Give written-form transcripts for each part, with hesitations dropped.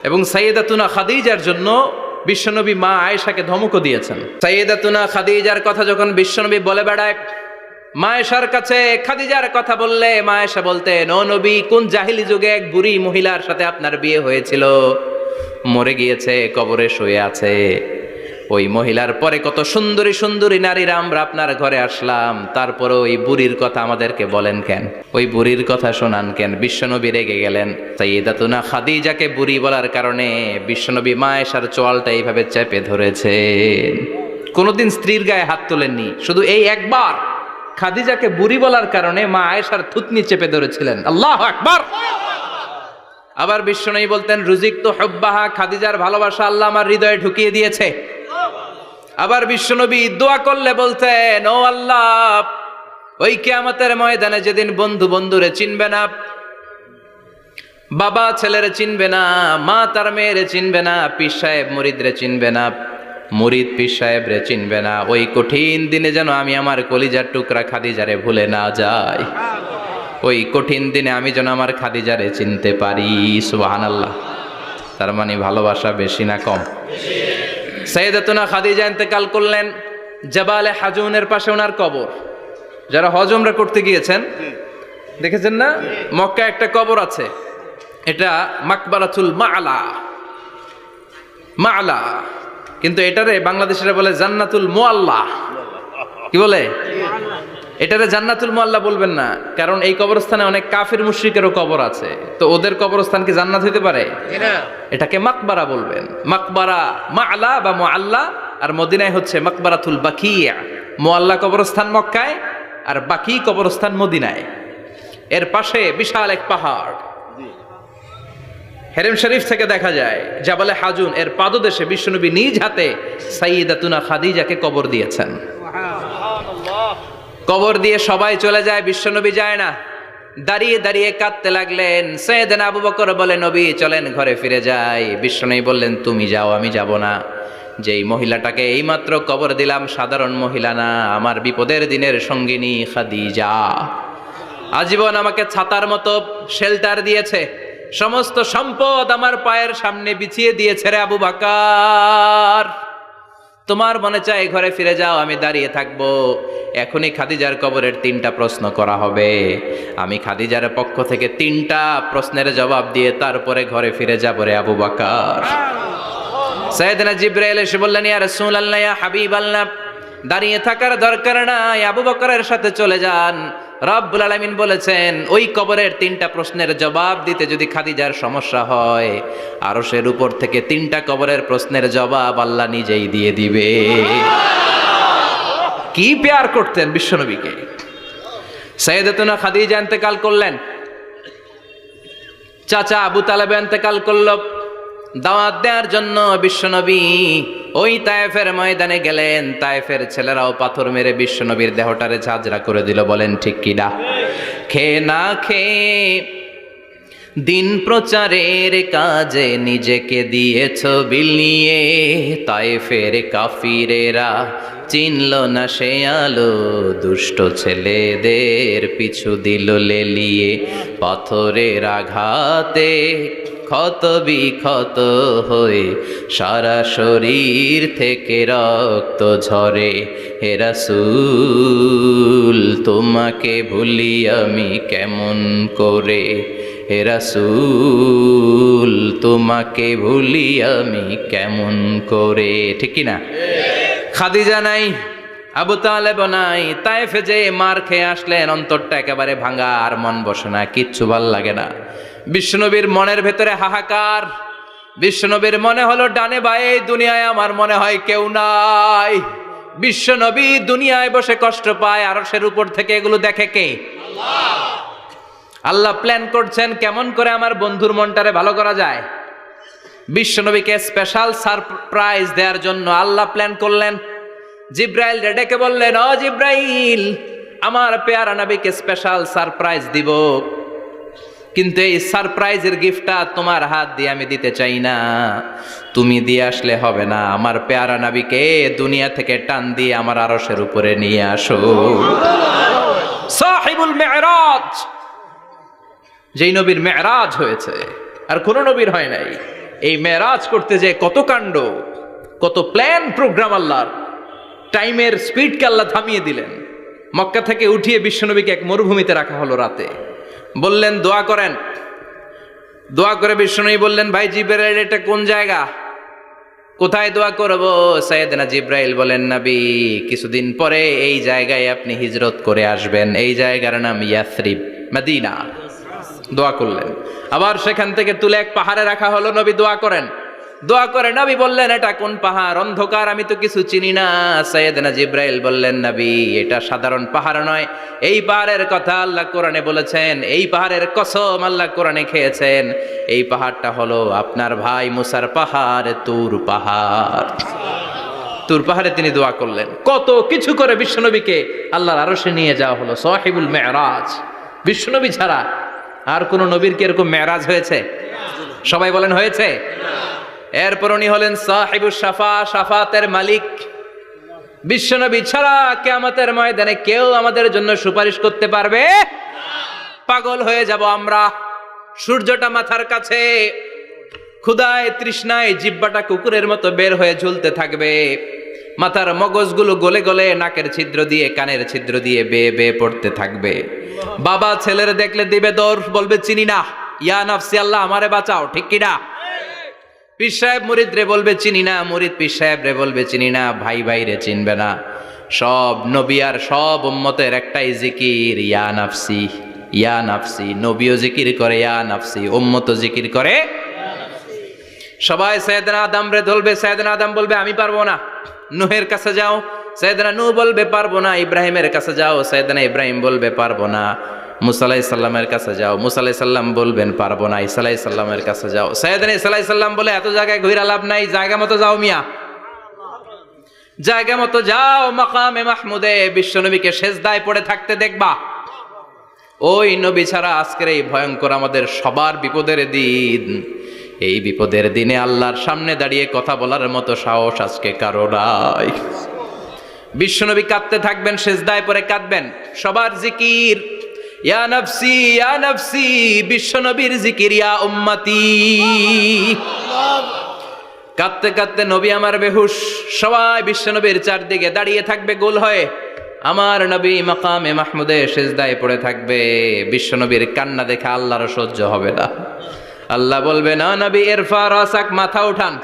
এবং সাইয়েদাতুনা খাদিজার জন্য বিশ্বনবী মা আয়েশাকে ধমকও দিয়েছেন। সাইয়েদাতুনা খাদিজার কথা যখন বিশ্বনবী বলে বেড়ায় মা আয়েশার কাছে, খাদিজার কথা বললে মা আয়েশা বলতেন, ও নবী, কোন জাহিলি যুগে এক বুড়ি মহিলার সাথে আপনার বিয়ে হয়েছিল, মরে গিয়েছে, কবরে শুয়ে আছে। ওই মহিলার পরে কত সুন্দরী সুন্দরী নারীরা আমরা আপনার ঘরে আসলাম, তারপরে ওই বুড়ির কথা আমাদেরকে বলেন কেন, ওই বুড়ির কথা শোনান কেন? বিশ্বনবী রেগে গেলেন। সাইয়েদাতুনা খাদিজাকে বুড়ি বলার কারণে বিশ্বনবী মা আয়েশার চোয়ালটা এইভাবে চেপে ধরেছেন। কোনোদিন স্ত্রীর গায়ে হাত তোলেননি, শুধু এই একবার খাদিজাকে বুড়ি বলার কারণে মা আয়েশার থুতনি চেপে ধরেছিলেন। আল্লাহু আকবার। আবার বিশ্বনবী বলতেন, রুজিক তো হুব্বাহা, খাদিজার ভালোবাসা আল্লাহ আমার হৃদয়ে ঢুকিয়ে দিয়েছে। আবার বিশ্বনবী দোয়া করলে বলতেন, ও আল্লাহ, ওই কিয়ামতের ময়দানে যেদিন বন্ধু বন্ধুরে চিনবে না, বাবা ছেলেরে চিনবে না, মা তার মেয়েরে চিনবে না, পীর সাহেব মুরিদরে চিনবে না, মুরিদ পীর সাহেবরে চিনবে না, ওই কঠিন দিনে যেন আমি আমার কলিজার টুকরা খাদিজারে ভুলে না যাই। ওই কঠিন দিনে আমি যেন আমার খাদিজারে চিনতে পারি। সুবহানাল্লাহ। তার মানে ভালোবাসা বেশি না কম? সাইয়েদাতুনা খাদিজা ইন্তেকাল করলেন। জাবালে হাজুনের পাশে ওনার কবর। যারা হজ উমরা করতে গিয়েছেন দেখেছেন না, মক্কা একটা কবর আছে, এটা মাকবারাতুল মা'লা, মা'লা, কিন্তু এটারে বাংলাদেশিরা বলে জান্নাতুল মুআল্লা। কি বলে? এটারে জান্নাতুল মুআল্লা বলবেন না, কারণ এই কবরস্থানে অনেক কাফির মুশরিকেরও কবর আছে, তো ওদের কবরস্থান কি জান্নাত হইতে পারে? এটাকে মাকবারা বলবেন। মাকবারা মা'লা বা মুআল্লা, আর মদিনায় হচ্ছে মাকবারাতুল বাকিয়া। মুআল্লা কবরস্থান মক্কায়, আর বাকি কবরস্থান মদিনায়। এর পাশে বিশাল এক পাহাড়, হেরেম শরীফ থেকে দেখা যায় জাবালে হাজুন, এর পাদদেশে বিশ্বনবী নিজ হাতে সাইয়েদাতুনা খাদিজাকে কবর দিয়েছেন। কবর দিয়ে সবাই চলে যায়, বিশ্বনবী যায় না। দাঁড়িয়ে দাঁড়িয়ে কাঁদতে লাগলেন। সাইয়েদনা আবু বকর বলে, নবী চলেন ঘরে ফিরে যাই। বিশ্বনবী বললেন, তুমি যাও, আমি যাব না। যেই মহিলাটাকে এইমাত্র কবর দিলাম সাধারণ মহিলা না, আমার বিপদের দিনের সঙ্গিনী খাদিজা। আজীবন আমাকে ছাতার মতো শেল্টার দিয়েছে, সমস্ত সম্পদ আমার পায়ের সামনে বিছিয়ে দিয়েছে রে আবু বকর। তোমার মনে চায় ঘরে ফিরে যাও, আমি দাঁড়িয়ে থাকবো। এখনই খাদিজার কবরের 3টা প্রশ্ন করা হবে। আমি খাদিজার পক্ষ থেকে 3টা প্রশ্নের জবাব দিয়ে তারপরে ঘরে ফিরে যাব রে আবু বকর। সাইয়েদনা জিবরাইল এসে বললেন, ইয়া রাসূলুল্লাহ, ইয়া হাবিবাল্লাহ, দাঁড়িয়ে থাকার দরকার নাই, আবু বকরের সাথে চলে যান। রব্বুল আলামিন বলেছেন, ওই কবরের 3টা প্রশ্নের জবাব দিতে যদি খাদিজার সমস্যা হয়, আরশের উপর থেকে 3টা কবরের প্রশ্নের জবাব আল্লাহ নিজেই দিয়ে দিবে। কি প্যার করতেন বিশ্বনবীকে। সাইয়েদাতুনা খাদিজা ইন্তেকাল করলেন, চাচা আবু তালেব ইন্তেকাল করল। দাওয়াত দেওয়ার জন্য বিশ্বনবী ওই তায়েফের ময়দানে গেলেন। তায়েফের ছেলেরাও পাথর মেরে বিশ্বনবীর দেহটারে ঝাঁঝরা করে দিল। বলেন ঠিক কিনা? খেয়ে না খেয়ে দিন প্রচারের কাজে নিজেকে দিয়েছ বিলিয়ে, তায়েফের কাফিরেরা চিনল না সে আলো, দুষ্ট ছেলেদের পিছু দিল লেলিয়ে, পাথরের আঘাতে ক্ষত বিক্ষত হয়ে সারা শরীর থেকে রক্ত ঝরে। হে রাসূল, তোমাকে ভুলি আমি কেমন করে, হে রাসূল, তোমাকে ভুলি আমি কেমন করে। ঠিক কি না? খাদিজা নাই, আবু তালেব নাই, তায়েফে যে মার খেয়ে আসলেন, অন্তরটা একেবারে ভাঙা, আর মন বসে না, কিচ্ছু ভাল লাগে না। বিশ্বনবীর মনের ভেতরে হাহাকার। বিশ্বনবীর মনে হলো, ডানে বায়ে দুনিয়ায় আমার মনে হয় কেউ নাই। বিশ্বনবী দুনিয়ায় বসে কষ্ট পায়, আরশের উপর থেকে এগুলো দেখে কে? আল্লাহ প্ল্যান করছেন কেমন করে আমার বন্ধুর মনটারে ভালো করা যায়। বিশ্বনবীকে স্পেশাল সারপ্রাইজ দেওয়ার জন্য আল্লাহ প্ল্যান করলেন। জিব্রাইল ডেকে বললেন, ও জিব্রাইল, আমার পেয়ারা নবীকে স্পেশাল সারপ্রাইজ দিব, কিন্তু এই সারপ্রাইজের গিফটটা তোমার হাত দিয়ে আমি দিতে চাই না, তুমি দিয়ে আসলে হবে না। আমার পেয়ারা নবীকে দুনিয়া থেকে টান দিয়ে আমার আরশের উপরে নিয়ে আসো। সাহিবুল মেরাজ, যেই নবীর মেরাজ হয়েছে আর কোন নবীর হয় নাই। এই মেরাজ করতে যে কত কাণ্ড, কত প্ল্যান প্রোগ্রাম আল্লাহর। টাইমের স্পিডকে আল্লাহ থামিয়ে দিলেন। মক্কা থেকে উঠিয়ে বিশ্বনবীকে এক মরুভূমিতে রাখা হলো রাতে। বললেন দোয়া করেন। দোয়া করে বিশ্বনবী বললেন, ভাই জিবরাইল, এটা কোন জায়গা, কোথায় দোয়া করব? সাইয়েদনা জিবরাইল বলেন, নবী, কিছুদিন পরে এই জায়গায় আপনি হিজরত করে আসবেন, এই জায়গার নাম ইয়াসরিব, মদিনা। দোয়া করলেন। আবার সেখান থেকে তুলে এক পাহাড়ে রাখা হলো, নবী দোয়া করেন। দোয়া করে নবী বললেন, এটা কোন পাহাড়? অন্ধকার, আমি তো কিছু চিনি না। সাইয়েদনা জিবরাইল বললেন, নবী, এটা সাধারণ পাহাড় নয়, এই পাহাড়ের কথা আল্লাহ কোরআনে বলেছেন, এই পাহাড়ের কসম আল্লাহ কোরআনে খেয়েছেন। এই পাহাড়টা হলো আপনার ভাই মুসার পাহাড়, তুর পাহাড়। তুর পাহাড়ে তিনি দোয়া করলেন। কত কিছু করে বিশ্বনবীকে আল্লাহর আরশে নিয়ে যাওয়া হলো, সাহিবুল মেরাজ। বিশ্বনবী ছাড়া আর কোন নবীর কি এরকম মেরাজ হয়েছে? সবাই বলেন হয়েছে। এরপর উনি হলেন সাহিবুস শাফা, শাফাতের মালিক। বিশ্বনবী ছাড়া কিয়ামতের ময়দানে কেউ আমাদের জন্য সুপারিশ করতে পারবে? পাগল হয়ে যাব আমরা। সূর্যটা মাথার কাছে, ক্ষুধায় তৃষ্ণায় জিহ্বাটা কুকুরের মতো বের হয়ে ঝুলতে থাকবে। মাথার মগজগুলো গলে গলে নাকের ছিদ্র দিয়ে, কানের ছিদ্র দিয়ে বেয়ে বেয়ে পড়তে থাকবে। বাবা ছেলের দেখলে দিবে দৌড়, বলবে চিনি না, ইয়া নাফসি, আল্লাহ আমারে বাঁচাও, ঠিক কিনা? পীর সাহেব মুরিদ রে বলবে চিনি না, মুরিদ পীর সাহেব রে বলবে চিনি না, ভাই ভাই রে চিনবে না। সব নবী আর সব উম্মতের একটাই জিকির, ইয়া নাফসি, ইয়া নাফসি। নবীও জিকির করে ইয়া নাফসি, উম্মতও জিকির করে। সবাই সাইয়েদনা আদম রে ধরবে, সাইয়েদনা আদম বলবে আমি পারবো না। নূহের কাছে যাও, সাইয়েদনা নূহ বলবে পারবো না। ইব্রাহিমের কাছে যাও, সাইয়েদনা ইব্রাহিম বলবে পারবো না। মুসা আলাইহিস সালামের কাছে যাও, মুসা আলাইহিস সালাম বলবেন পারবো না। ঈসা আলাইহিস সালামের কাছে যাও, সাইয়েদনা ঈসা আলাইহিস সালাম বলে এত জায়গায় ঘুরে লাভ নাই, জায়গা মতো যাও মিয়া, জায়গা মতো যাও। মাকামে মাহমুদে বিশ্বনবীকে সেজদায় পড়ে থাকতে দেখবা। ওই নবী ছাড়া আজকের এই ভয়ঙ্কর আমাদের সবার বিপদের দিন, এই বিপদের দিনে আল্লাহর সামনে দাঁড়িয়ে কথা বলার মতো সাহস আজকে কারো নাই। বিশ্বনবী কাঁদতে থাকবেন, সেজদায় পড়ে কাঁদবেন। সবার জিকির ইয়া নাফসি, ইয়া নাফসি। বিশ্বনবীর জিকির ইয়া উম্মতি। কাঁদতে কাঁদতে নবী আমার বেহুশ। সবাই বিশ্বনবীর চারদিকে দাঁড়িয়ে থাকবে গোল হয়ে। আমার নবী মাকামে মাহমুদে সেজদায় পড়ে থাকবে। বিশ্বনবীর কান্না দেখে আল্লাহর সহ্য হবে না। আল্লাহ বলবে, না নবী, ইরফা রাসাক, মাথা উঠান,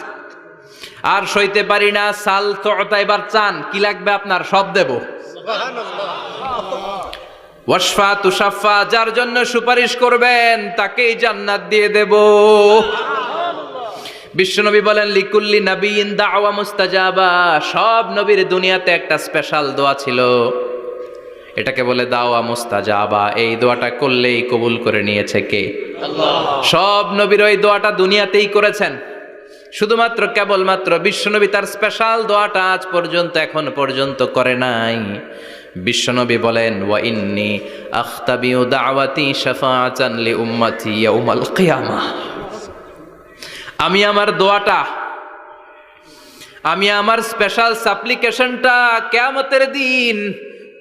আর সইতে পারি না। সাল তোতা, এবার চান, কি লাগবে আপনার, সব দেব। ওয়াশফা তুশাফা, যার জন্য সুপারিশ করবেন তাকেই জান্নাত দিয়ে দেব। বিশ্বনবী বলেন, লিকুল্লি নবিয়িন দাওয়া মুস্তাজাবা। সব নবীর দুনিয়াতে একটা স্পেশাল দোয়া ছিল, এটাকে বলে দাওয়া মুস্তাজাবা। এই দোয়াটা করলেই কবুল করে নিয়েছে কে? আল্লাহ। সব নবীর ওই দোয়াটা দুনিয়াতেই করেছেন, শুধুমাত্র কেবলমাত্র বিশ্বনবী তার স্পেশাল দোয়াটা আজ পর্যন্ত, এখন পর্যন্ত করে নাই। বিশ্বনবী বলেন, ওয়া ইন্নী আখতাবিউ দাওয়াতি শাফাআতান লি উম্মতি ইয়াউমাল কিয়ামাহ। আমি আমার দোয়াটা, আমি আমার স্পেশাল সাপ্লিকেশনটা কিয়ামতের দিন,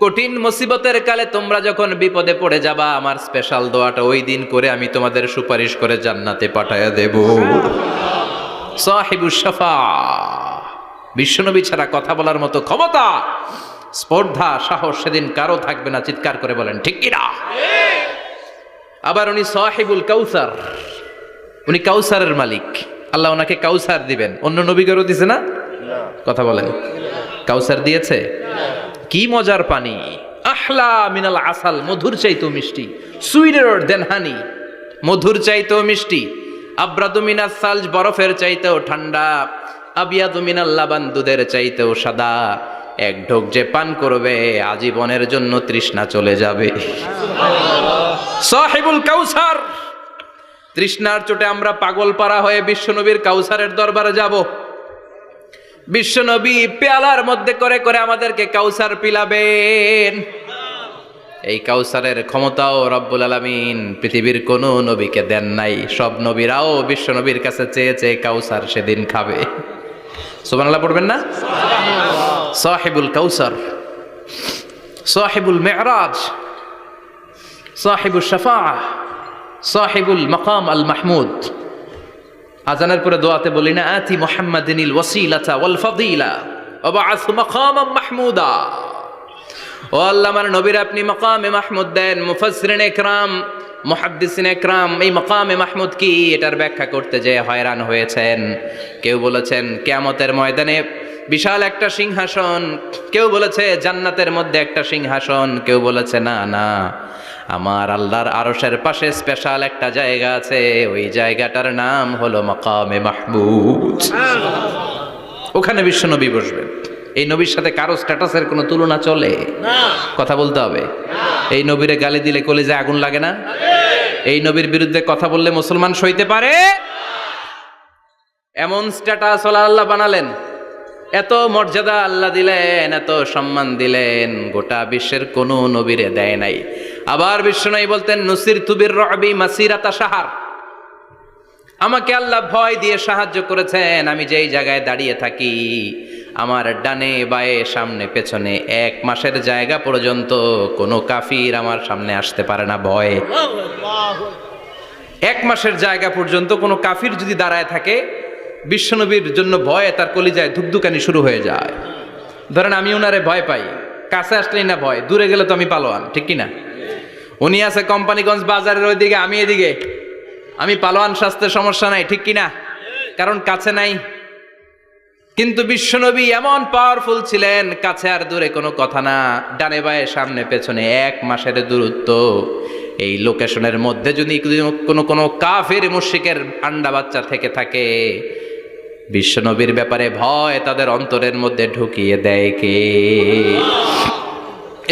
কঠিন মুসিবতের কালে তোমরা যখন বিপদে পড়ে যাবা, আমার স্পেশাল দোয়াটা ওই দিন করে আমি তোমাদের সুপারিশ করে জান্নাতে পাঠায়া দেব। সাহিবুস শাফা। বিশ্বনবী ছাড়া কথা বলার মতো ক্ষমতা, স্পর্ধা, সাহস সেদিন কারো থাকবে না। চিৎকার করে বলেন ঠিক কিনা? আবার উনি সাহিবুল কাউসার, উনি কাউসারের মালিক। আল্লাহ ওনাকে কাউসার দিবেন। অন্য নবীদেরও দিছে না? কথা বলেন, কাউসার দিয়েছে। কি মজার পানি, আহলা মিনাল আসাল, মধুর চাইতেও মিষ্টি। সুইটার দেন হানি, মধুর চাইতেও মিষ্টি। আব্রাদু মিনাস সালজ, বরফের চাইতেও ঠান্ডা। আবিয়াদু মিনাল লাবান, দুধের চাইতেও সাদা। এক ঢোক যে পান করবে আজীবনের জন্য তৃষ্ণা চলে যাবে। সাহিবুল কাউসার। তৃষ্ণার চোটে আমরা পাগল পারা হয়ে বিশ্বনবীর কাউসারের দরবারে যাব। বিশ্বনবী পেয়ালার মধ্যে করে করে আমাদেরকে কাউসার পিলাবেন। এই কাউসারের ক্ষমতাও রব্বুল আলামিন পৃথিবীর কোন নবীকে দেন নাই। সব নবীরাও বিশ্বনবীর কাছে চেয়ে চেয়ে কাউসার সেদিন খাবে। সুবহানাল্লাহ পড়বেন না? সাহিবুল কাউসার, সাহিবুল মেরাজ, সাহিবুল শাফাআহ, সাহিবুল মাকাম আল মাহমুদ। আজানের পরে দোয়াতে বলি না, আতি মুহাম্মাদিনিল ওয়াসিলাতা ওয়াল ফাদিলা ওয়া বা'আসহু মাকামান মাহমুদা। ও আল্লাহ, আমার নবীর আপনি মাকামে মাহমুদ দেন। মুফাসসিরিন ইকরাম, মুহাদ্দিসিন ইকরাম এই মাকামে মাহমুদ কি এটার ব্যাখ্যা করতে যেয়ে হয়রান হয়েছেন। কেউ বলেছেন কিয়ামতের ময়দানে বিশাল একটা সিংহাসন, কেউ বলেছে জান্নাতের মধ্যে একটা সিংহাসন, কেউ বলেছে না না, আমার আল্লাহর আরশের পাশে স্পেশাল একটা জায়গা আছে, ওই জায়গাটার নাম হলো মাকামে মাহমুদ। ওখানে বিশ্বনবী বসবেন। এই নবীর সাথে কারো স্ট্যাটাসের কোনো তুলনা চলে না, কথা বলতে হবে। এই নবীরে গালি দিলে কলিজায় আগুন লাগে না? এই নবীর বিরুদ্ধে কথা বললে মুসলমান সইতে পারে? এমন স্ট্যাটাস আল্লাহ বানালেন, এত মর্যাদা আল্লাহ দিলেন, এত সম্মান দিলেন, গোটা বিশ্বের কোনো নবীরে দেয় নাই। আবার বিশ্বনবী বলতেন, নুসিরতু বির-রু'বি মাসিরাতা শাহর, আমাকে আল্লাহ ভয় দিয়ে সাহায্য করেছেন। আমি যেই জায়গায় দাঁড়িয়ে থাকি, আমার ডানে বায়ে সামনে পেছনে 1 মাসের জায়গা পর্যন্ত কোনো কাফির আমার সামনে আসতে পারে না ভয়ে। 1 মাসের জায়গা পর্যন্ত কোনো কাফির যদি দাঁড়ায় থাকে, বিশ্বনবীর জন্য ভয়ে তার কলিজায় ধুকধুকানি শুরু হয়ে যায়। ধরেন আমি উনারে ভয় পাই, কাছে আসলেই না ভয়, দূরে গেলে তো আমি পালোয়ান, ঠিক কিনা? উনি আছে কোম্পানিগঞ্জ বাজারের ওইদিকে, আমি এদিকে, আমি পালোয়ান, স্বাস্থ্যের সমস্যা নাই, ঠিক কিনা? কারণ কাছে নাই। কিন্তু বিশ্বনবী এমন পাওয়ারফুল ছিলেন, কাছে আর দূরে কোনো কথা না, ডানে বায়ে সামনে পেছনে 1 মাসের দূরত্ব। এই লোকেশনের মধ্যে যদি কোনো কাফের মুশরিকের আন্ডা বাচ্চা থেকে থাকে, বিশ্বনবীর ব্যাপারে ভয় তাদের অন্তরের মধ্যে ঢুকিয়ে দেয় কে?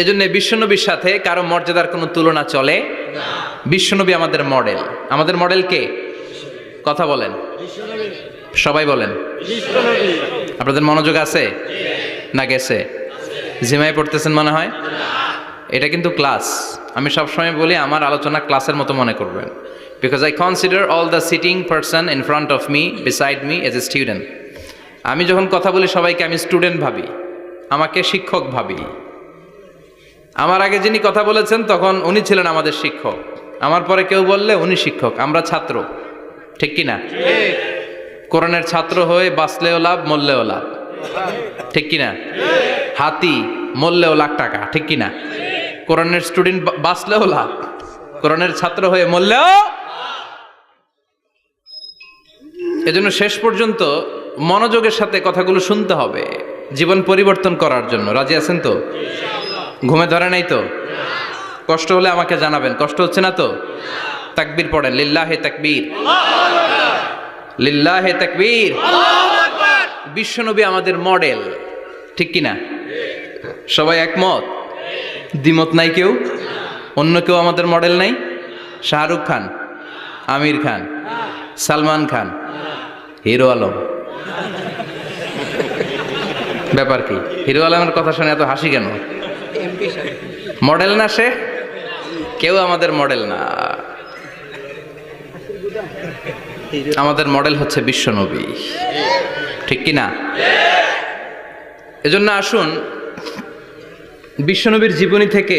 এজন্য বিশ্বনবীর সাথে কারো মর্যাদার কোনো তুলনা চলে না। বিশ্বনবী আমাদের মডেল। আমাদের মডেল কে? কথা বলেন, সবাই বলেন। আপনাদের মনোযোগ আছে না গেছে? জিমায় পড়তেছেন মনে হয়। এটা কিন্তু ক্লাস। আমি সবসময় বলি আমার আলোচনা ক্লাসের মতো মনে করবেন, because I consider all the sitting person in front of me beside me as a student. আমি যখন কথা বলি সবাইকে আমি স্টুডেন্ট ভাবি, আমাকে শিক্ষক ভাবি। আমার আগে যিনি কথা বলেছেন তখন উনি ছিলেন আমাদের শিক্ষক, আমার পরে কেউ বললে উনি শিক্ষক, আমরা ছাত্র, ঠিক কিনা? কোরআনের ছাত্র হয়ে বাঁচলেও লাভ, মরলেও লাভ, ঠিক কিনা? হাতি মরলেও লাখ টাকা, ঠিক কিনা? কোরআনের স্টুডেন্ট বাঁচলেও লাভ, কোরআনের ছাত্র হয়ে মরলেও। এজন্য শেষ পর্যন্ত মনোযোগের সাথে কথাগুলো শুনতে হবে জীবন পরিবর্তন করার জন্য। রাজি আছেন তো? ঘুমে ধরে নাই তো? কষ্ট হলে আমাকে জানাবেন। কষ্ট হচ্ছে না তো? তাকবীর পড়েন, লিল্লাহে তাকবীর, লিল্লাহে তাকবীর। বিশ্বনবী আমাদের মডেল, ঠিক কিনা? সবাই একমত? দ্বিমত নাই কেউ? অন্য কেউ আমাদের মডেল নাই? শাহরুখ খান, আমির খান, সালমান খান, হিরো আলম। ব্যাপার কি? হিরো আলমের কথা শুনে এত হাসি কেন? মডেল না সে? কেউ আমাদের মডেল না। আমাদের মডেল হচ্ছে বিশ্বনবী, ঠিক কিনা? এজন্য আসুন বিশ্বনবীর জীবনী থেকে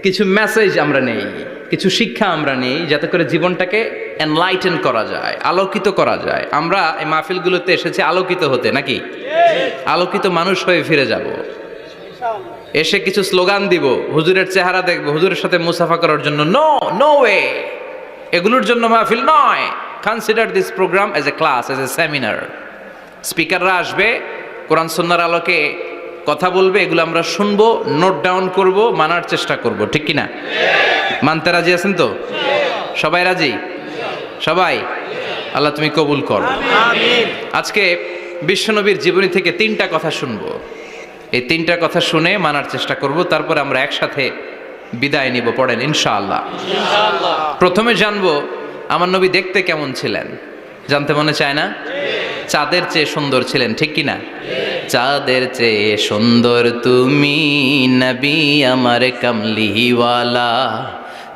কিছু মেসেজ আমরা নেই, কিছু শিক্ষা আমরা নেই, যাতে করে জীবনটাকে এনলাইটেন করা যায়, আলোকিত করা যায়। আমরা এই মাহফিলগুলোতে এসেছি আলোকিত হতে, নাকি? আলোকিত মানুষ হয়ে ফিরে যাব। এসে কিছু স্লোগান দিব, হুজুরের চেহারা দেখবো, হুজুরের সাথে মুসাফা করার জন্য, নো নো ওয়ে। এগুলোর জন্য মাহফিল নয়। Consider this programme as a class, as a seminar. স্পিকাররা আসবে, কোরআন সুন্নাহর আলোকে কথা বলবে, এগুলো আমরা শুনবো, নোট ডাউন করব, মানার চেষ্টা করব, ঠিক কিনা? মানতে রাজি আছেন তো? সবাই রাজি? সবাই? আল্লাহ তুমি কবুল করো। আজকে বিশ্বনবীর জীবনী থেকে 3টা কথা শুনবো। এই 3টা কথা শুনে মানার চেষ্টা করব, তারপর আমরা একসাথে বিদায় নিব। পড়েন ইনশাআল্লাহ। প্রথমে জানবো আমার নবী দেখতে কেমন ছিলেন। জানতে মনে চায় না? চাঁদের চেয়ে সুন্দর ছিলেন, ঠিক কিনা? চাঁদের চেয়ে সুন্দর তুমি নবী আমার কামলিওয়ালা,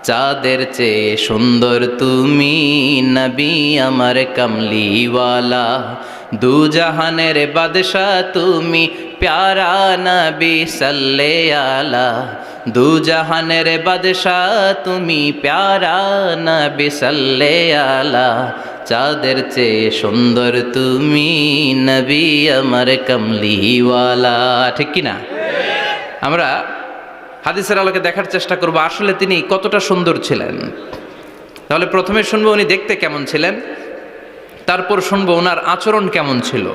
চাঁদের চেয়ে সুন্দর তুমি নবী আমার কামলিওয়ালা, দু জাহানের বাদশাহ তুমি প্যারা নবী সাল্লে আলা, দু জাহানের বাদশাহ তুমি প্যারা নবী সাল্লে আলা, চাঁদের চেয়ে সুন্দর তুমি নবী আমার কামলিওয়ালা। ঠিক কি না? আমরা হাদিসের আলোকে দেখার চেষ্টা করব আসলে তিনি কতটা সুন্দর ছিলেন। তাহলে প্রথমে শুনবো উনি দেখতে কেমন ছিলেন, তারপর শুনবো ওনার আচরণ কেমন ছিল।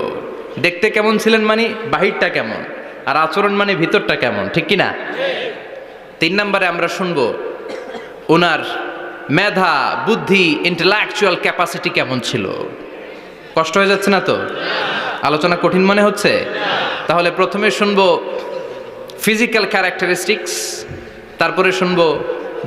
দেখতে কেমন ছিলেন মানে বাহিরটা কেমন, আর আচরণ মানে ভিতরটা কেমন। ঠিক কি না? 3 নম্বরে আমরা শুনবো ওনার মেধা, বুদ্ধি, ইন্টেলেকচুয়াল ক্যাপাসিটি কেমন ছিল। কষ্ট হয়ে যাচ্ছে না তো? আলোচনা কঠিন মনে হচ্ছে? তাহলে প্রথমে শুনবো ফিজিক্যাল ক্যারেক্টারিস্টিক্স, তারপরে শুনবো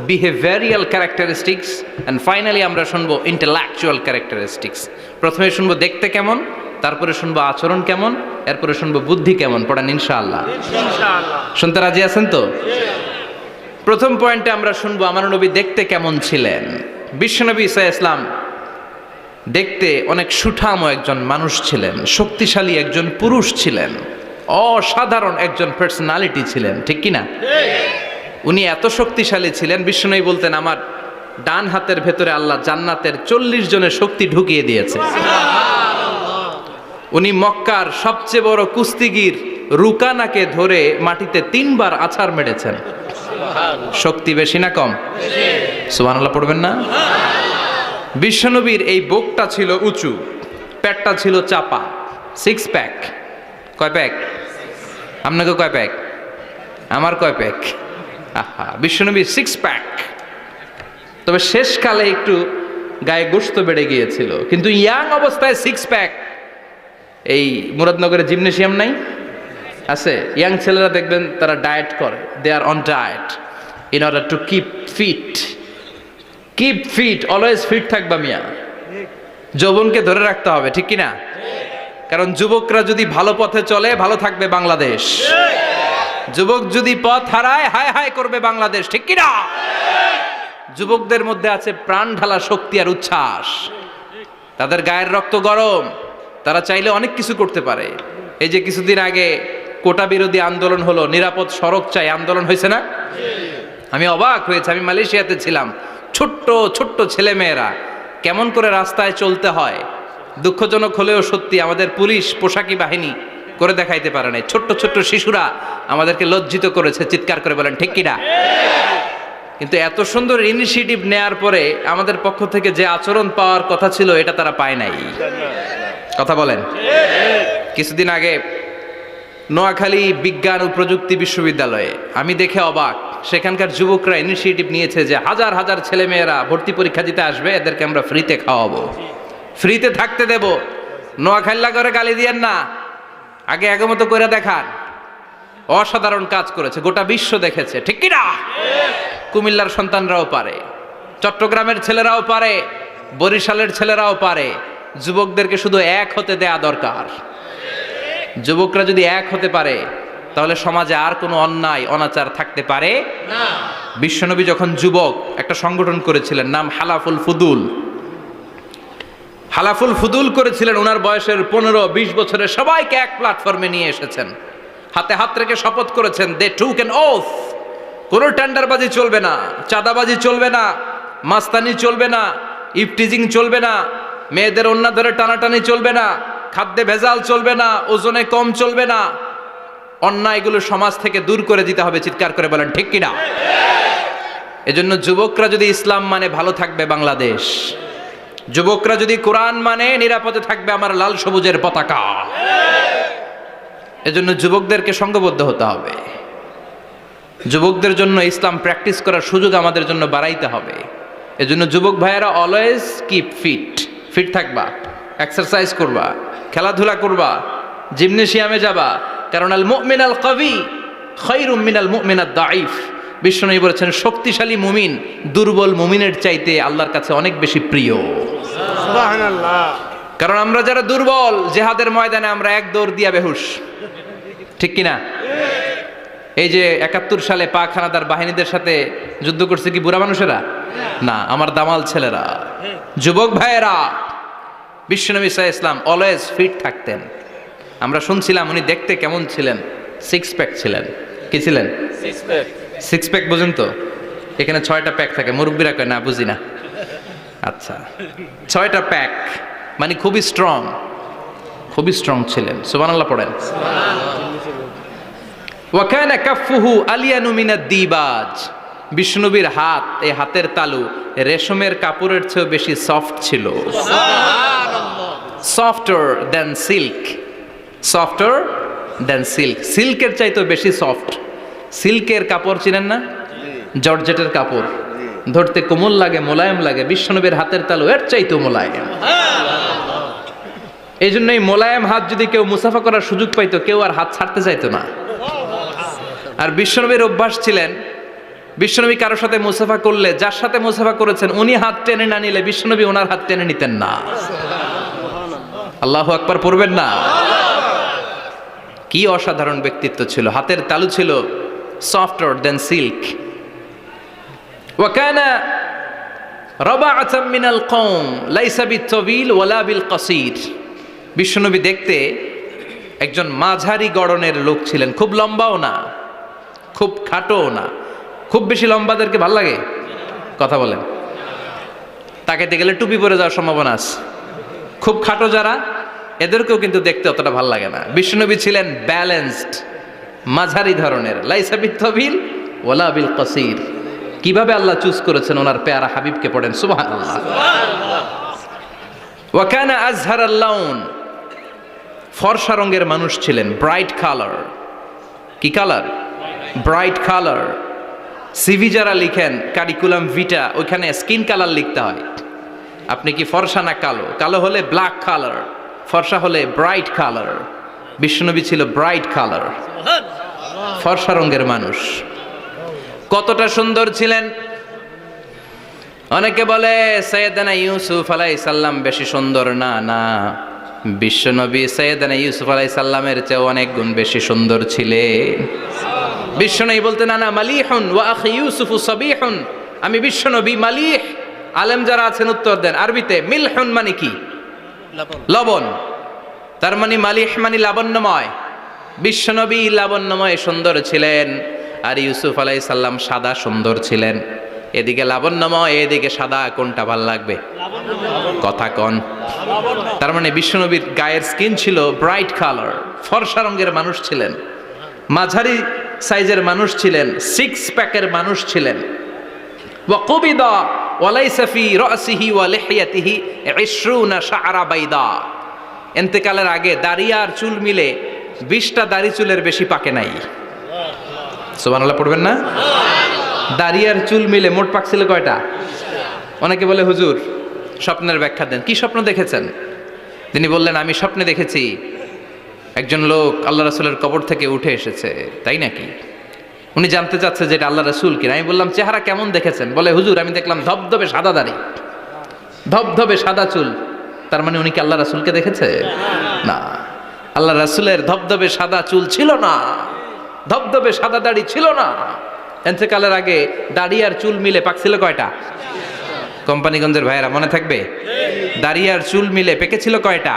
বিহেভিয়ারিয়াল ক্যারেক্টারিস্টিক্স, অ্যান্ড ফাইনালি আমরা শুনবো ইন্টেলেকচুয়াল ক্যারেক্টারিস্টিক্স। প্রথমে শুনবো দেখতে কেমন, তারপরে শুনবো আচরণ কেমন, এরপরে শুনবো বুদ্ধি কেমন। পড়ান ইনশাআল্লাহ। শুনতে রাজি আছেন তো? প্রথম পয়েন্টে আমরা শুনবো আমার নবী দেখতে কেমন ছিলেন। বিশ্বনবী ঈসা ইসলাম দেখতে অনেক সুঠাম একজন মানুষ ছিলেন, শক্তিশালী একজন পুরুষ ছিলেন, অসাধারণ একজন পার্সোনালিটি ছিলেন। ঠিক কি না? উনি এত শক্তিশালী ছিলেন, বিশ্বনবী বলতেন আমার ডান হাতের ভেতরে আল্লাহ জান্নাতের 40 জনের শক্তি ঢুকিয়ে দিয়েছে। উনি মক্কার সবচেয়ে বড় কুস্তিগির রুকানাকে ধরে মাটিতে 3 বার আছাড় মেরেছেন। শক্তি বেশি না কম? সুবহানাল্লাহ পড়বেন না? বিশ্বনবীর এই বুকটা ছিল উঁচু, পেটটা ছিল চাপা, 6 প্যাক। কয় প্যাক? আপনাকে কয় প্যাক? আমার কয় প্যাক? আহা, বিশ্বনবীর 6 প্যাক। তবে শেষকালে একটু গায়ে গোশত বেড়ে গিয়েছিল, কিন্তু ইয়াং অবস্থায় 6 প্যাক। এই মুরাদনগরে জিমনেশিয়াম নাই? আছে। ইয়াং ছেলেরা দেখবেন তারা ডায়েট করে, they are on diet in order to keep fit. Keep fit, always fit থাকবা মিয়া। যৌবনকে ধরে রাখতে হবে। ঠিক কিনা? কারণ যুবকরা যদি ভালো পথে চলে ভালো থাকবে বাংলাদেশ, যুবক যদি পথ হারায় হায় হায় করবে বাংলাদেশ। ঠিক কিনা? যুবকদের মধ্যে আছে প্রাণ ঢালা শক্তি আর উচ্ছ্বাস, তাদের গায়ের রক্ত গরম, তারা চাইলে অনেক কিছু করতে পারে। এই যে কিছুদিন আগে কোটা বিরোধী আন্দোলন হলো, নিরাপদ সড়ক চাই আন্দোলন হয়েছে না? আমি অবাক হয়েছে, আমি মালয়েশিয়াতে ছিলাম, ছোট্ট ছোট্ট ছেলে মেয়েরা কেমন করে রাস্তায় চলতে হয় দুঃখজনক হলেও সত্যি আমাদের পুলিশ পোশাকি বাহিনী করে দেখাইতে পারে নাই। ছোট্ট ছোট্ট শিশুরা আমাদেরকে লজ্জিত করেছে, চিৎকার করে বলেন ঠিক কিনা? কিন্তু এত সুন্দর ইনিশিয়েটিভ নেয়ার পরে আমাদের পক্ষ থেকে যে আচরণ পাওয়ার কথা ছিল এটা তারা পায় নাই। কথা বলেন। কিছুদিন আগে নোয়াখালী বিজ্ঞান ও প্রযুক্তি বিশ্ববিদ্যালয়ে আমি দেখে অবাক, সেখানকার যুবকরা ইনিশিয়েটিভ নিয়েছে যে হাজার হাজার ছেলে মেয়েরা ভর্তি পরীক্ষা দিতে আসবে, এদেরকে আমরা ফ্রিতে খাওয়াবো, ফ্রিতে থাকতে দেব। নোয়াখালী করে গালি দিয়েন না, আগে আগমত করে দেখান। অসাধারণ কাজ করেছে, গোটা বিশ্ব দেখেছে। ঠিক কিনা? কুমিল্লার সন্তানরাও পারে, চট্টগ্রামের ছেলেরাও পারে, বরিশালের ছেলেরাও পারে। যুবকদেরকে শুধু এক হতে দেয়া দরকার। যুবকরা যদি এক হতে পারে তাহলে সমাজে আর কোনো অন্যায় অনাচার থাকতে পারে না। বিশ্বনবী যখন যুবক একটা সংগঠন করেছিলেন, নাম হালাফুল ফুদুল। হালাফুল ফুদুল করেছিলেন, ওনার বয়সের 15-20 বছরের সবাইকে এক প্ল্যাটফর্মে নিয়ে এসেছেন, হাতে হাত রেখে শপথ করেছেন, দে টুক অ্যান ওথ, কোনো টেন্ডারবাজি চলবে না, চাঁদাবাজি চলবে না, মাস্তানি চলবে না, ইফটিজিং চলবে না, মেয়েদের ওন্না ধরে টানাটানি চলবে না, খাদ্যে ভেজাল চলবে না, ওজনে কম চলবে না। অন্যায়গুলো সমাজ থেকে দূর করে দিতে হবে। চিৎকার করে বলেন ঠিক কিনা? এজন্য যুবকরা যদি ইসলাম মানে ভালো থাকবে বাংলাদেশ, যুবকরা যদি কোরআন মানে নিরাপদে থাকবে আমার লাল সবুজের পতাকা। এজন্য যুবকদেরকে সংঘবদ্ধ হতে হবে, যুবকদের জন্য ইসলাম প্র্যাকটিস করার সুযোগ আমাদের জন্য বাড়াইতে হবে। এজন্য যুবক ভাইয়েরা অলওয়েজ কিপ ফিট, ফিট থাকবা, এক্সারসাইজ করবা, খেলাধুলা করবা, জিমনেশিয়ামে যাবা। কারণ আল মুমিন আল কবি খায়রুম মিনাল মুমিন আদ দাঈফ। বিশ্বনবী বলেছেন শক্তিশালী মুমিন দুর্বল মুমিনের চাইতে আল্লাহর কাছে অনেক বেশি প্রিয়। সুবহানাল্লাহ। কারণ আমরা যারা দুর্বল, জিহাদের ময়দানে আমরা এক দৌড় দিয়া বেহুশ। ঠিক কিনা? এই যে 71 সালে পাক হানাদার বাহিনীদের সাথে যুদ্ধ করছে কি বুড়া মানুষেরা? না, আমার দামাল ছেলেরা, যুবক ভাইয়েরা। বিশ্বনবী সাল্লাল্লাহু আলাইহি ওয়াসাল্লাম অলওয়েজ ফিট থাকতেন। আমরা শুনছিলাম উনি দেখতে কেমন ছিলেন? 6 প্যাক ছিলেন। কি ছিলেন? 6 প্যাক বুঝেন তো? এখানে 6টা প্যাক থাকে, মুরব্বীরা কয় না বুঝি না। আচ্ছা, 6টা প্যাক, মানে খুবই স্ট্রং ছিলেন। সুবহানাল্লাহ পড়েন। ওয়া কানা কাফফুহু আলিয়ানু মিনাদ দিবাজ, বিষ্ণুনবীর হাত, এই হাতের তালু রেশমের কাপড়ের চেয়েও বেশি সফট ছিল। Softer than silk, softer than silk, সিল্কের চাইতেও বেশি সফট। সিল্কের কাপড় চিনেন না? জর্জেটের কাপড়, ধরতে কোমল লাগে, মোলায়েম লাগে। বিশ্বনবীর হাতের তালু এর চাইতেও মোলায়েম। এই জন্য এই মোলায়েম হাত যদি কেউ মুসাফা করার সুযোগ পাইতো, কেউ আর হাত ছাড়তে চাইতো না। আর বিশ্বনবীর অভ্যাস ছিলেন, বিশ্বনবী কারোর সাথে মুসাফা করলে, যার সাথে মুসাফা করেছেন উনি হাত টেনে না নিলে বিশ্বনবী ওনার হাত টেনে নিতেন না। আল্লাহু আকবার পড়বেন না? কি অসাধারণ ব্যক্তিত্ব ছিল। হাতের তালু ছিল সফটার দেন সিল্ক। ওয়া কানা রাবাআতাম মিনাল কওম লাইসা বিত-তাবিল ওয়ালা বিল কাসীর, বিশ্বনবী দেখতে একজন মাঝারি গড়নের লোক ছিলেন, খুব লম্বাও না খুব খাটোও না। খুব বেশি লম্বাদেরকে ভাল লাগে? কথা বলেন। তাকাইতে গেলে টুপি পরে যাওয়ার সম্ভাবনা আছে। খুব খাটো যারা, এদেরকেও কিন্তু দেখতে অতটা ভাল লাগে না। বিশ্বনবী ছিলেন ব্যালেন্সড, মাঝারি ধরনের। লাইসা বিত-তাবিল ওয়ালা বিল কাসীর। কিভাবে আল্লাহ চুজ করেছেন ওনার পেয়ারা হাবিবকে, পড়েন সুবহানাল্লাহ। ওয়া কানা আযহারাল লাউন, ফর্সা রঙের মানুষ ছিলেন, ব্রাইট কালার। কি কালার? Bright colour. সিভি যারা লিখেন কারিকুলাম ভিটা, ওইখানে স্কিন কালার লিখতে হয়। আপনি কি ফর্সা না কালো? কালো হলে ব্ল্যাক কালার, ফর্সা হলে ব্রাইট কালার। বিশ্বনবী ছিল ব্রাইট কালার, ফর্সা রঙের মানুষ। কতটা সুন্দর ছিলেন! অনেকে বলে সাইয়েদনা ইউসুফ আলাইহিস সালাম বেশি সুন্দর। না না, বিশ্বনবী সাইয়েদনা ইউসুফ আলাইহিস সালামের চেয়ে অনেক গুণ বেশি সুন্দর ছিলেন। বিশ্বনবী বলতেন আনা মালিহুন ওয়া আখি ইউসুফু সাবিহুন, আমি বিশ্বনবী মালিহ। আলেম যারা আছেন উত্তর দেন আরবিতে। মিলহুন মানে কি? লবণ। তার মানে মালিহ মানে লাবণ্যময়। বিশ্বনবী লাবণ্যময় সুন্দর ছিলেন, আর ইউসুফ আলাইহিস সালাম সাদা সুন্দর ছিলেন। এদিকে লাবণ্যময়, এদিকে সাদা, কোনটা ভাল লাগবে? কথা কন। তার মানে বিশ্বনবীর গায়ের স্কিন ছিল ব্রাইট কালার, ফর্সা রঙের মানুষ ছিলেন, মাঝারি সাইজের মানুষ ছিলেন, সিক্স প্যাকের মানুষ ছিলেন। ওয়া কুবিদা ওয়া লাইসা ফি রাসিহি ওয়া লিহিয়াতিহি 20 শা'রা বাইদা, ইন্তেকালের আগে দাড়ি আর চুল মিলে 20টা দাড়ি চুলের বেশি পাকে নাই। সুবহানাল্লাহ পড়বেন না? দাড়ি আর চুল মিলে মোট পাকছিল কয়টা? অনেকে বলে হুজুর স্বপ্নের ব্যাখ্যা দেন। কি স্বপ্ন দেখেছেন? তিনি বললেন আমি স্বপ্নে দেখেছি একজন লোক আল্লাহ রাসূলের কবর থেকে উঠে এসেছে। তাই নাকি? উনি জানতে চাচ্ছে যে এটা আল্লাহ রাসূল কিনা। আমি বললাম চেহারা কেমন দেখেছেন? বলে হুজুর আমি দেখলাম ধবধবে সাদা দাড়ি, ধবধবে সাদা চুল। তার মানে উনি কি আল্লাহ রাসূলকে দেখেছে? না, আল্লাহ রাসূলের ধবধবে সাদা চুল ছিল না, ধবধবে সাদা দাড়ি ছিল না। ইন্তেকালের আগে দাড়ি আর চুল মিলে পাকছিল কয়টা? কোম্পানিগঞ্জের ভাইয়েরা মনে থাকবে? দাড়ি আর চুল মিলে পেকেছিল কয়টা?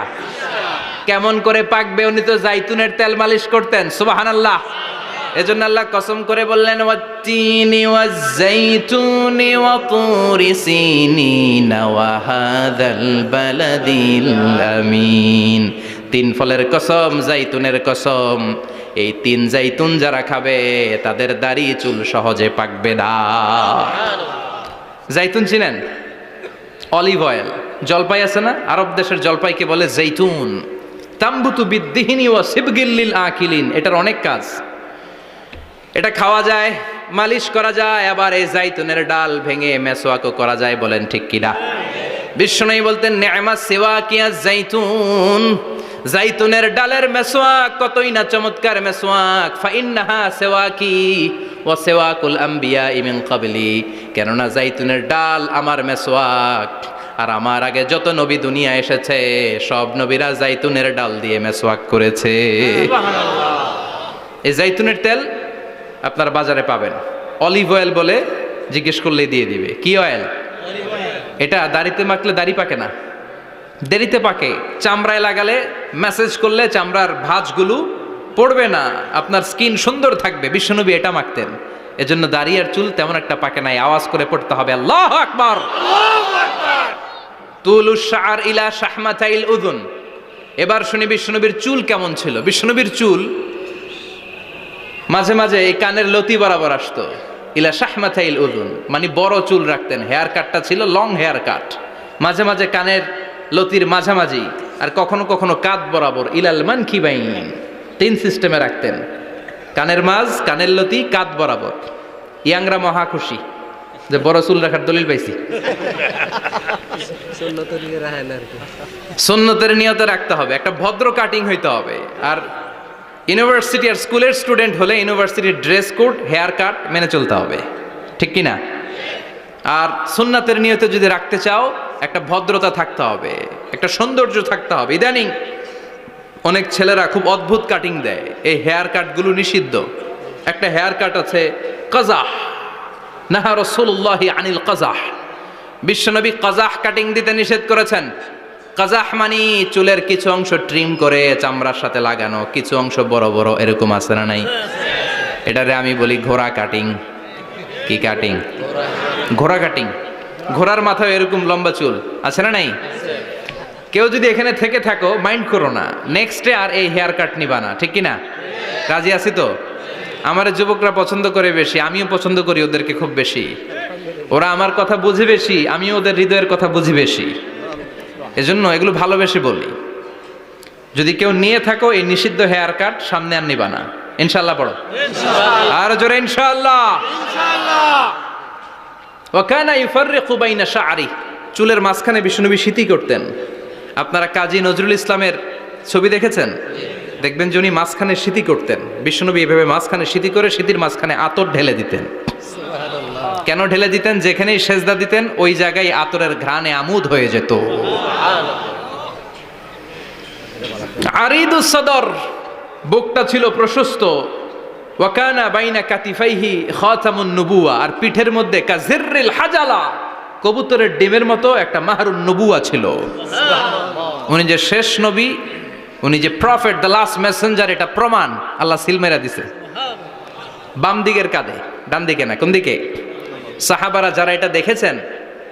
কেমন করে পাকবে? উনি তো জাইতুনের তেল মালিশ করতেন। সুবহানাল্লাহ। এজন্য আল্লাহ কসম করে বললেন ওয়াত্তিনি ওয়াজ-জাইতুনি ওয়া তুরি সিনিন ওয়া হাযাল বালাদিল আমিন। তিন ফলের কসম, জাইতুনের কসম, এই তিন জাইতুন যারা খাবে তাদের দাড়ি চুল সহজে পাকবে না। জাইতুন চিনেন? Olive oil. জলপাই আছে না? আরব দেশের জলপাইকে বলে জাইতুন। তাম্বুতু বিদ্দিহিনি ওয়া সিবগিল লিল আকিলিন। এটার অনেক কাজ। এটা খাওয়া যায়, মালিশ করা যায়, আবার এই জাইতুনের ডাল ভেঙে মেসওয়াকও করা যায়। বলেন ঠিক কিনা? বিশ্বনবী বলতেন নি'মা সিওয়াকিয়া জাইতুন, জাইতুনের ডালের মেসওয়াক কতই না চমৎকার মেসওয়াক। ফাইন্নাহা সিওয়াকি ওয়া সিওয়াকুল আম্বিয়া মিন ক্বাবলি, কেননা জাইতুনের ডাল আমার মেসওয়াক, আর আমার আগে যত নবী দুনিয়া এসেছে সব নবীরা জাইতুনের ডাল দিয়ে মেসওয়াক করেছে। এই জাইতুনের তেল আপনারা বাজারে পাবেন। অলিভ অয়েল বলে জিজ্ঞেস করলেই দিয়ে দিবে। কি অয়েল? এটা দাড়িতে মাখলে দাড়ি পাকে না, দেরিতে পাকে। চামড়ায় লাগালে ম্যাসেজ করলে চামড়ার ভাঁজগুলো পড়বে না, আপনার স্কিন সুন্দর থাকবে। বিশ্বনবী এটা মাখতেন, এজন্য দাড়ি আর চুল তেমন একটা পাকে নাই। আওয়াজ করে পড়তে হবে আল্লাহু আকবার। তুলুশ শাআর ইলা শাহমাতাইল উযুন। এবার শুনি বিশ্বনবীর চুল কেমন ছিল। বিশ্বনবীর চুল মাঝে মাঝে এই কানের লতি বরাবর আসতো। ইলা শাহমাতাইল উযুন মানে বড় চুল রাখতেন, হেয়ার কাটটা ছিল লং হেয়ার কাট, মাঝে মাঝে কানের লতির মাঝামাঝি, আর কখনো কখনো কাঁধ বরাবর ইলাল মানকিবাইন, তিন সিস্টেমে রাখতেন। কানের মাঝ, কানের লতি, কাঁধ বরাবর। ইয়াংরা মহা খুশি যে বড় চুল রাখার দলিল পাইছি। সুন্নতের নিয়তে রাখতে হবে, একটা ভদ্র কাটিং হইতে হবে। আর ইউনিভার্সিটি আর স্কুলের স্টুডেন্ট হলে ইউনিভার্সিটির ড্রেস কোড, হেয়ার কাট মেনে চলতে হবে, ঠিক কি না? আর সুন্নাতের নিয়তে যদি রাখতে চাও একটা ভদ্রতা থাকতে হবে, একটা সৌন্দর্য থাকতে হবে। ইদানিং অনেক ছেলেরা খুব অদ্ভুত কাটিং দেয়, এই হেয়ার কাটগুলো নিষিদ্ধ। একটা হেয়ার কাট আছে কাজাহ, নাহা রাসূলুল্লাহি আনিল কাজাহ, বিশ্বনবী কাজাহ কাটিং দিতে নিষেধ করেছেন। কাজাহ মানে চুলের কিছু অংশ ট্রিম করে চামড়ার সাথে লাগানো, কিছু অংশ বড় বড়, এরকম আছে না নাই? এটারে আমি বলি ঘোড়া কাটিং। কি কাটিং? ঘোড়া কাটিং। ঘোড়ার মাথায় এরকম লম্বা চুল আছে না নাই? কেউ যদি এখানে থেকে থাকো মাইন্ড করো না, নেক্সট ডে আর এই হেয়ার কাট নিবা না, ঠিক কি না? রাজি আছি তো? আমার যুবকরা পছন্দ করে বেশি, আমিও পছন্দ করি ওদেরকে খুব বেশি। ওরা আমার কথা বুঝে বেশি, আমিও ওদের হৃদয়ের কথা বুঝি বেশি, এজন্য এগুলো ভালোবেসে বলি। যদি কেউ নিয়ে থাকো এই নিষিদ্ধ হেয়ার কাট, সামনে আর নিবা না, ইনশাআল্লাহ। পড়ো আর জোরে ইনশাআল্লাহ। ওয়া কানা ইউফাররিকু বাইনা শা'রি, চুলের মাঝখানে বিশ্বনবী সিঁথি করতেন। আপনারা কাজী নজরুল ইসলামের ছবি দেখেছেন? দেখবেন যে উনি মাঝখানে সিঁথি করতেন। বিশ্বনবী এভাবে মাঝখানে সিঁথি করে সিঁথির মাঝখানে আতর ঢেলে দিতেন। কেন ঢেলে দিতেন? যেখানেই সেজদা দিতেন ওই জায়গায় আতরের ঘ্রাণে আমোদ হয়ে যেত। আরিদুস সদর, বুকটা ছিল প্রশস্ত। ওয়া কানা বাইনা কাতিফাইহি খাতামুন নবুওয়া, আর পিঠের মধ্যে কাজিররিল হাজালা, কবুতরের ডিমের মতো একটা মাহরুন নবুওয়া ছিল। উনি যে শেষ নবী, উনি যে প্রফেট, দ্য লাস্ট মেসেঞ্জার, এটা প্রমাণ আল্লাহ সিল মেরা দিছে। বাম দিকের কাঁধে, ডান দিকে না। কোন দিকে? সাহাবারা যারা এটা দেখেছেন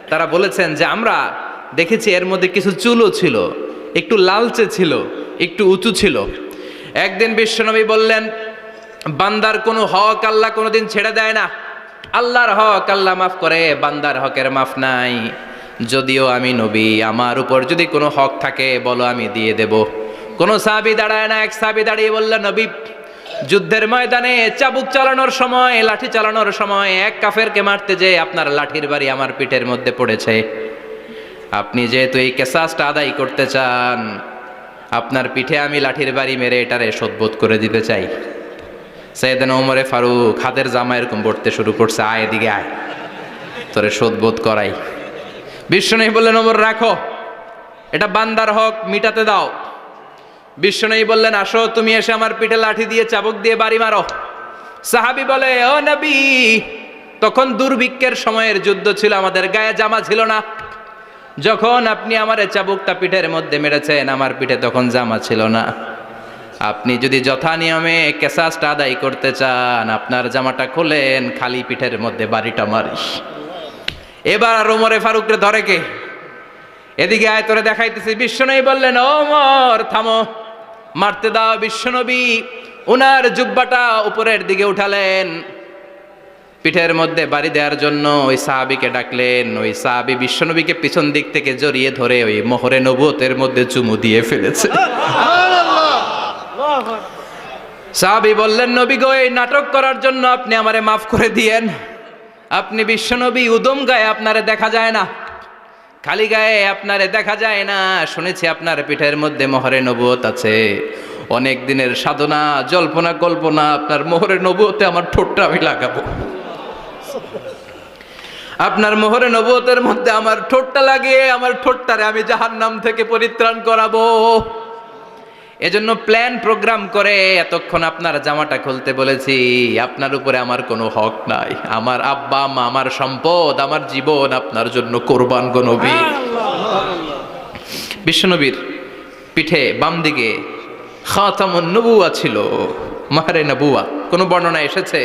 তারা বলেছেন যে আমরা দেখেছি এর মধ্যে কিছু চুলও ছিল, একটু লালচে ছিল, একটু উঁচু ছিল। একদিন বিশ্বনবী বললেন, বান্দার কোনো হক আল্লাহ কোনোদিন ছেড়ে দেয় না। আল্লাহর হক আল্লাহ মাফ করে, বান্দার হকের মাফ নাই। যদিও আমি নবী, আমার উপর যদি কোনো হক থাকে বলো, আমি দিয়ে দেব। কোনো সাহাবী দাঁড়ায় না। এক সাহাবী দাঁড়িয়ে বললেন, নবী, যুদ্ধের ময়দানে চাবুক চালানোর সময়, লাঠি চালানোর সময় এক কাফেরকে মারতে যে আপনার লাঠির বাড়ি আমার পিঠের মধ্যে পড়েছে। আপনি যেহেতু এই কেসাসটা আদায় করতে চান, আপনার পিঠে আমি লাঠির বাড়ি মেরে এটারে শোধবোধ করে দিতে চাই। সাইয়েদনা ওমরে ফারুক হাতের জামা এরকম পড়তে শুরু করছে, আয় এদিকে আয়, তোরে শোধবোধ করাই। বিশ্বনবী বললেন, ওমর রাখো, এটা বান্দার হক, মিটাতে দাও। বিশ্বনবী বললেন, আসো, তুমি এসে আমার পিঠে লাঠি দিয়ে চাবুক দিয়ে বাড়ি মারো। সাহাবী বলে, ও নবী, তখন দুর্ভিক্ষের সময়ের যুদ্ধ ছিল, আমাদের গায়ে জামা ছিল না। যখন আপনি আমার চাবুকটা পিঠের মধ্যে মেরেছেন, আমার পিঠে তখন জামা ছিল না। আপনি যদি যথা নিয়মে কেসাসটা আদায় করতে চান, আপনার জামাটা খোলেন, খালি পিঠের মধ্যে বাড়িটা মারিস। এবার আর ওমরে ফারুকরে ধরে কে? এদিকে আয়, তোরে দেখাইতেছি। বিশ্বনবী বললেন, ওমর থামো, মারতে দাও। বিশ্বনবী উনার জুব্বাটা উপরের দিকে উঠালেন, পিঠের মধ্যে বাড়ি দেওয়ার জন্য ওই সাহাবীকে ডাকলেন। ওই সাহাবী বিশ্বনবীকে পিছন দিক থেকে জড়িয়ে ধরে ওই মোহরে নবুয়তের মধ্যে চুমু দিয়ে ফেলেছে। সাহাবী বললেন, নবী গো, এই নাটক করার জন্য আপনি আমারে মাফ করে দিয়েন। আপনি বিশ্বনবী, উদম গায়ে আপনারে দেখা যায় না, খালি গায়ে আপনারে দেখা যায় না। শুনেছি আপনার পিঠের মধ্যে মোহরে নবুয়ত আছে। অনেক দিনের সাধনা, জল্পনা কল্পনা, আপনার মোহরে নবুয়তে আমার ঠোঁটটা আমি লাগাবো। আপনার মোহরে নবুয়তের মধ্যে আমার ঠোঁটটা লাগিয়ে আমার ঠোঁটটারে আমি জাহান্নাম থেকে পরিত্রাণ করাবো। এজন্য প্ল্যান প্রোগ্রাম করে এতক্ষণ আপনার জামাটা খুলতে বলেছি। আপনার উপরে আমার কোনো হক নাই। আমার আব্বা মা, আমার সম্পদ, আমার জীবন আপনার জন্য কোরবান গো নবী। বিশ্বনবীর পিঠে বাম দিকে খাতামুন নবুওয়া ছিল, মাহরে নবুওয়া। কোনো বর্ণনা এসেছে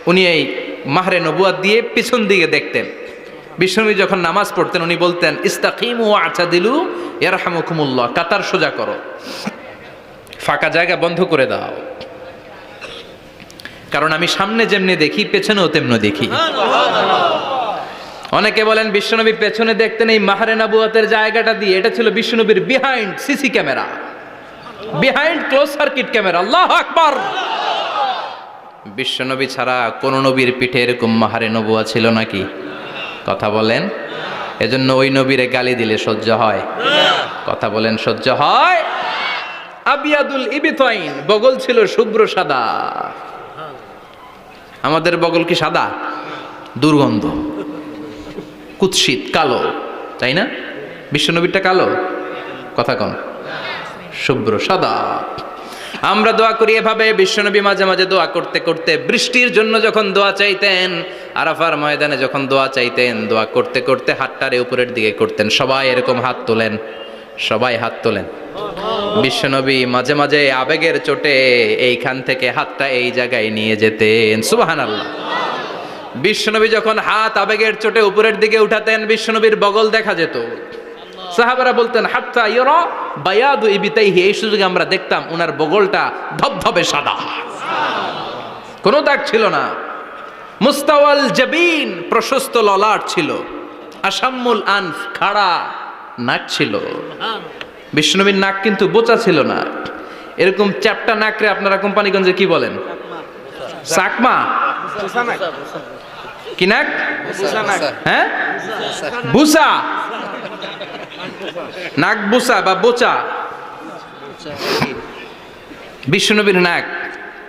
উনি এই মাহরে নবুওয়া দিয়ে পিছন দিকে দেখতেন। বিশ্বনবী যখন নামাজ পড়তেন উনি বলতেন ইস্তাকিমু আ'তাদিলু ইয়ারহামুকুমুল্লাহ, কাতার সোজা করো, ফাঁকা জায়গা বন্ধ করে দাও, কারণ আমি সামনে যেমনি দেখি পেছনেও তেমনি দেখি। অনেকে বলেন বিশ্বনবী পেছনে দেখতেন এই মাহরে নবুয়তের জায়গাটা দিয়ে, এটা ছিল বিশ্বনবীর behind CC camera, behind close circuit camera. আল্লাহু আকবার। বিশ্বনবী ছাড়া কোন নবীর পিঠে এরকম মাহরে নবুয়া ছিল নাকি? কথা বলেন। এজন্য ওই নবীরে গালি দিলে সহ্য হয়? কথা বলেন, সহ্য হয়? আবিয়াদুল ইবিতাইন, বগল ছিল শুভ্র সাদা। আমাদের বগল কি সাদা? দুর্গন্ধ, কুৎসিত, কালো, তাই না? বিশ্বনবীরটা কালো? কথা কন, শুভ্র সাদা। আমরা দোয়া করি এভাবে। বিশ্বনবী মাঝে মাঝে দোয়া করতে করতে বৃষ্টির জন্য যখন দোয়া চাইতেন, আরাফার ময়দানে যখন দোয়া চাইতেন, দোয়া করতে করতে হাতটারে উপরের দিকে করতেন। সবাই এরকম হাত তোলেন, সবাই হাত তোলেন। বিশ্বনবী মাঝে মাঝে আবেগের চোটে এইখান থেকে হাতটা এই জায়গায় নিয়ে যেতেন। সুবহানাল্লাহ। বিশ্বনবী যখন হাত আবেগের চোটে উপরের দিকে উঠাতেন, বিশ্বনবীর বগল দেখা যেত। সাহাবারা বলতেন হাত্তা ইরা বায়াদু ইবিতাইহি, এই সুযোগে আমরা দেখতাম ওনার বগলটা ধবধবে সাদা, কোনো দাগ ছিল না। মুস্তাওয়াল জাবিন, প্রশস্ত ললাট ছিল। আসাম্মুল আনফ, খাড়া নাক ছিল। বিশ্বনবীর নাক কিন্তু বোচা ছিল না। এরকম চ্যাপটা নাকরে আপনারা কোম্পানিগঞ্জে কি বলেন? চাকমা? কি নাক? হ্যাঁ, বুসা। নাক বুসা বা বোচা। বিশ্বনবীর নাক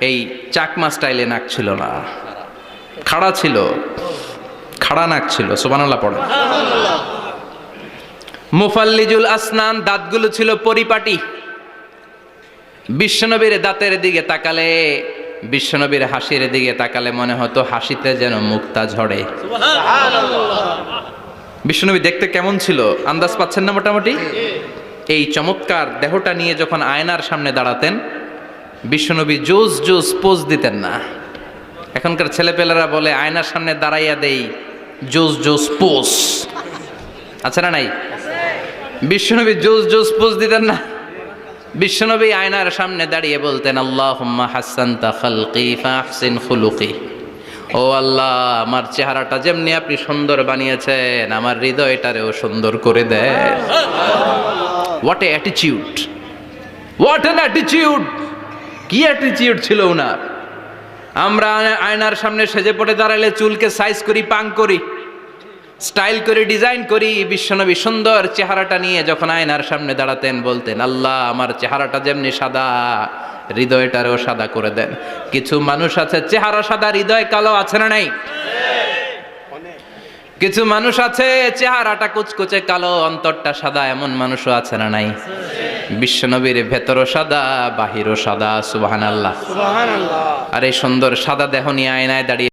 এই চাকমা স্টাইলে নাক ছিল না, খাড়া ছিল, খাড়া নাক ছিল। সুবহানাল্লাহ পড়ে। মুফাল্লিজুল আসনান, দাঁতগুলো ছিল পরিপাটি। বিশ্বনবীর দাঁতের দিকে তাকালে, বিশ্বনবীর হাসির দিকে তাকালে মনে হতো হাসিতে যেন মুক্তা ঝরে। বিশ্বনবী দেখতে কেমন ছিল আন্দাজ পাচ্ছেন না মোটামুটি? এই চমৎকার দেহটা নিয়ে যখন আয়নার সামনে দাঁড়াতেন, বিশ্বনবী জোস জোস পোজ দিতেন না। এখনকার ছেলেপেলেরা বলে আয়নার সামনে দাঁড়াইয়া দেই জোস জোস পোজ, আছে না নাই? বিশ্বনবী জোস জোস পোজ দিতেন না। বিশ্বনবী আয়নার সামনে দাঁড়িয়ে বলতেন আল্লাহুম্মা হাসানতা খালকি ফাহসিন খুলুকি, ও আল্লাহ আমার চেহারাটা যেমনি আপনি সুন্দর বানিয়েছেন, আমার হৃদয়টারেও সুন্দর করে দেন। What a attitude, what an attitude! কি অ্যাটিটিউড ছিল ওনার! আমরা আয়নার সামনে সেজে পড়ে দাঁড়ালে চুলকে সাইজ করি, পাং করি, স্টাইল করে, ডিজাইন করি। বিশ্বনবী সুন্দর চেহারাটা নিয়ে যখন আয়নার সামনে দাঁড়াতেন বলতেন আল্লাহ আমার চেহারাটা যেমনি সাদা, হৃদয়টারেও সাদা করে দেন। কিছু মানুষ আছে চেহারা সাদা, হৃদয় কালো, আছে না নাই? কিছু মানুষ আছে চেহারাটা কুচকুচে কালো, অন্তরটা সাদা, এমন মানুষও আছে না নাই? বিশ্বনবীর ভেতরও সাদা, বাহিরও সাদা। সুবহানাল্লাহ। আর এই সুন্দর সাদা দেহ নিয়ে আয়নায় দাঁড়িয়ে